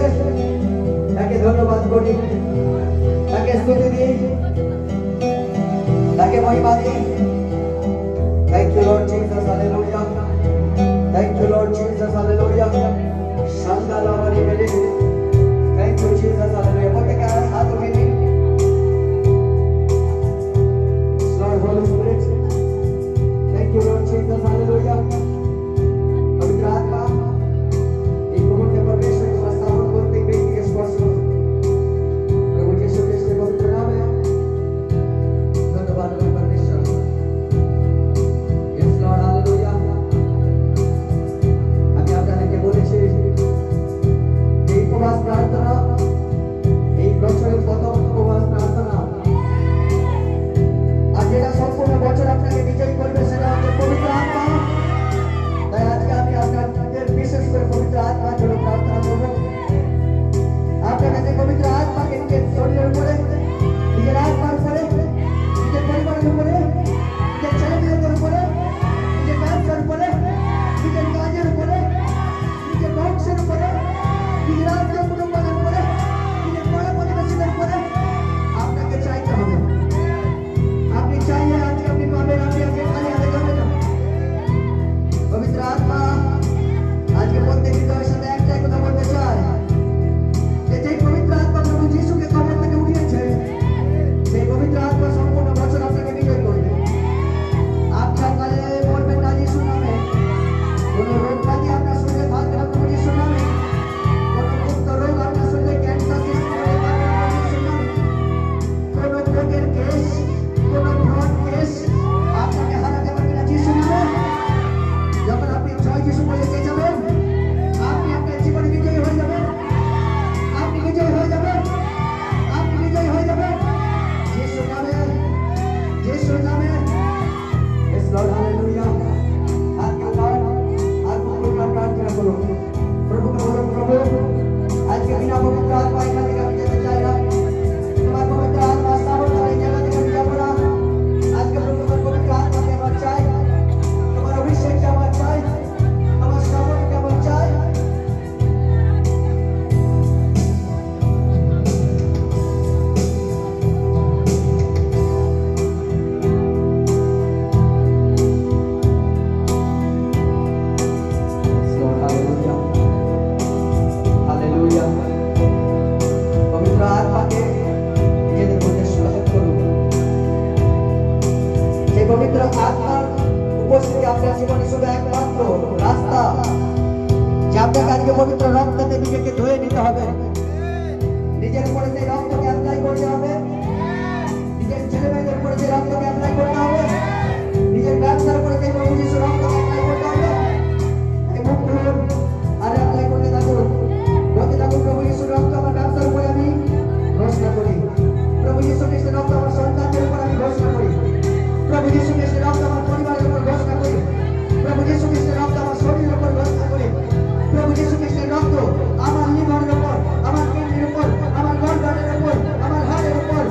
দিয়েছে তাকে ধন্যবাদ করি, তাকে স্তুতি দিই, তাকে মহিমা দিই। Thank you Lord Jesus, hallelujah. Thank you Lord Jesus, hallelujah. Shandala Mari Meri. Thank you Jesus, hallelujah. Bolte kya hai haath uthaiye. Lord Holy Spirit. Thank you Lord Jesus, hallelujah. पवित्र आत्मा एक मुहूर्त परमेश्वर के प्रस्तावन करते एक व्यक्ति के स्पर्श करो। प्रभु यीशु ख्रिस्ट के पवित्र नाम में धन्यवाद करो परमेश्वर। Yes Lord, hallelujah. আমি আপনাদেরকে বলেছি এই উপবাস প্রার্থনা, এই বছরের প্রথম উপবাস প্রার্থনা, আর যেটা সম্পূর্ণ বছর আপনাকে বিজয়ী করবে সেটা হচ্ছে পবিত্র আত্মা। তাই আজকে আমি আপনাদের বিশেষ করে পবিত্র আত্মার জন্য প্রার্থনা করব। আপনার কাছে পবিত্র আত্মাকে নিজের শরীরের উপরে, নিজের আত্মার উপরে, নিজের পরিবারের উপরে, নিজের ছেলেমেয়েদের উপরে, নিজের ব্যবসার উপরে, নিজের কাজের উপরে, নিজের বংশের উপরে, নিজের আত্মীয় কুটুম্বের উপরে, নিজের পড়া প্রতিবেশীদের উপরে আপনাকে চাইতে হবে। আপনি চাইলে আজকে আপনি পাবেন, আপনি আজকে খালি হাতে যাবেন না। পবিত্র আত্মা আজকে প্রত্যেক হৃদয়ের সাথে একটাই কথা বলতে চায় যে যেই পবিত্র আত্মা প্রভু যিশুকে কবর থেকে উঠিয়েছে, সেই পবিত্র আত্মা সম্পূর্ণ বছর আপনাকে বিজয় করবে। আপনার কালে বলবেন না যিশুর নামে, কোন রোগ ব্যাধি আপনার শরীরে থাকবে না প্রভু যিশুর নামে, কোন মুক্ত রোগ আপনার শরীরে ক্যান্সার সৃষ্টি করতে পারবে না প্রভু যিশুর নামে, কোন রোগের কেস, কোন ফ্রড কেস আপনাকে হারাতে পারবে না যিশুর নামে। যখন আপনি জয় যিশু বলে চেয়ে যাবেন, আপনি আপনার জীবনে বিজয়ী হয়ে যাবেন, আপনি বিজয়ী হয়ে যাবেন, আপনি বিজয়ী হয়ে যাবেন যিশুর নামে, যিশুর নামে। Yes Lord, hallelujah. হাত উঠান, হাত উঠান, প্রার্থনা করুন। প্রভুকে বলুন, প্রভু আজকে বিনা পবিত্র আত্মা এখান থেকে আমি যেতে চাই না। তোমার পবিত্র আত্মা স্থাপন করে এই জায়গা থেকে আমি যাবো না। আজকে প্রভু তোমার পবিত্র আত্মাকে আমার চাই, তোমার অভিষেককে আমার চাই, আমার শ্রবণকে আমার চাই। Hallelujah. Hallelujah. পবিত্র আত্মাকে নিজেদের মধ্যে স্বাগত করুন। সেই পবিত্র আত্মার উপস্থিতি আপনার জীবনে শুধু একমাত্র রাস্তা যে আপনাকে আজকে পবিত্র রক্ততে নিজেকে ধুয়ে নিতে হবে। নিজের উপরে সেই রক্তকে অ্যাপ্লাই করতে হবে, নিজের ছেলে মেয়েদের উপরে সেই রক্তকে অ্যাপ্লাই করতে হবে, নিজের ব্যবসার উপরে সেই প্রভু যিশুর রক্তকে অ্যাপ্লাই করতে হবে। মুখ খুলুন আর অ্যাপ্লাই করতে থাকুন, বলতে থাকুন, প্রভু যিশুর রক্ত আমার ব্যবসার উপরে আমি ঘোষণা করি, প্রভু যিশু খ্রিস্টের রক্ত আমার সন্তানদের উপর আমি ঘোষণা করি, প্রভু যিশু খ্রিস্টের রক্ত আমার পরিবারের উপর ঘোষণা করি, প্রভু যিশু খ্রিস্টের রক্ত আমার শরীরের উপর ঘোষণা করি, প্রভু যিশু খ্রিস্টের রক্ত আমার লিভারের উপর, আমার কিডনির উপর, আমার গর্দানের উপর, আমার হাড়ের উপর,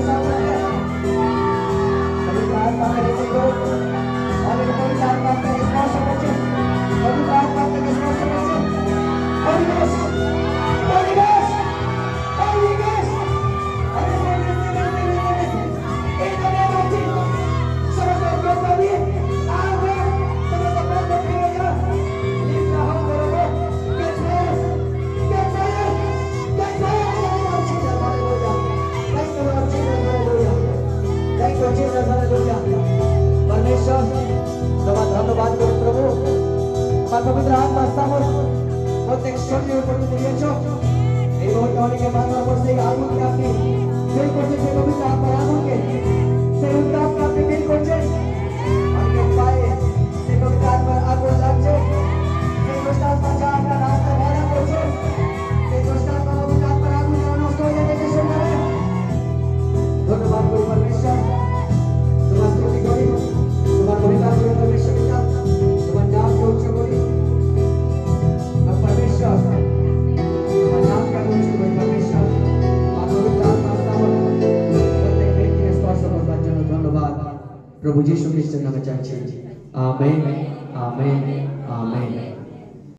सामने पवित्र आत्मा का निश्चय करो और पवित्र आत्मा का स्पर्श बचे पवित्र आत्मा का स्पर्श बचे Holy Ghost Holy Ghost Holy Ghost in the name of Jesus समस्त लोग कभी आगे समस्त लोग कभी lift the hand करो get fire get fire get fire Jesus hallelujah thank you Lord Jesus hallelujah thank you Jesus hallelujah परमेश्वर तुम्हारा धन्यवाद करो प्रभु हमारे पवित्र आत्मा सामर प्रत्येक शरीर ऊपर तुम दिएছো এই মুহূর্তে অনেকে মাথার উপর সেই আগুনকে আপনি ফিল করছেন সেই পবিত্র আত্মার আগুনকে সেই উত্তাপকে আপনি ফিল করছেন অনেকের পায়ে সেই পবিত্র আত্মার আগুন লাগছে সেই দুষ্ট আত্মা যা আপনার রাস্তা বাধা করছে সেই দুষ্ট আত্মা পবিত্র আত্মার আগুন যেন নষ্ট হয়ে যেতে শুরু করে ধন্যবাদ করি পরমেশ্বর তোমার স্তুতি করি তোমার মহিমার জন্য পরমেশ্বর পিতা তোমার নামকে উচ্চ করি আর পরমেশ্বর তোমার নামকে উচ্চ করি পরমেশ্বর আর পবিত্র আত্মার সামনে প্রত্যেক ব্যক্তিকে স্পর্শ করবার জন্য ধন্যবাদ প্রভু যীশু খ্রিস্টের নামে চাইছি আমেন আমেন আমেন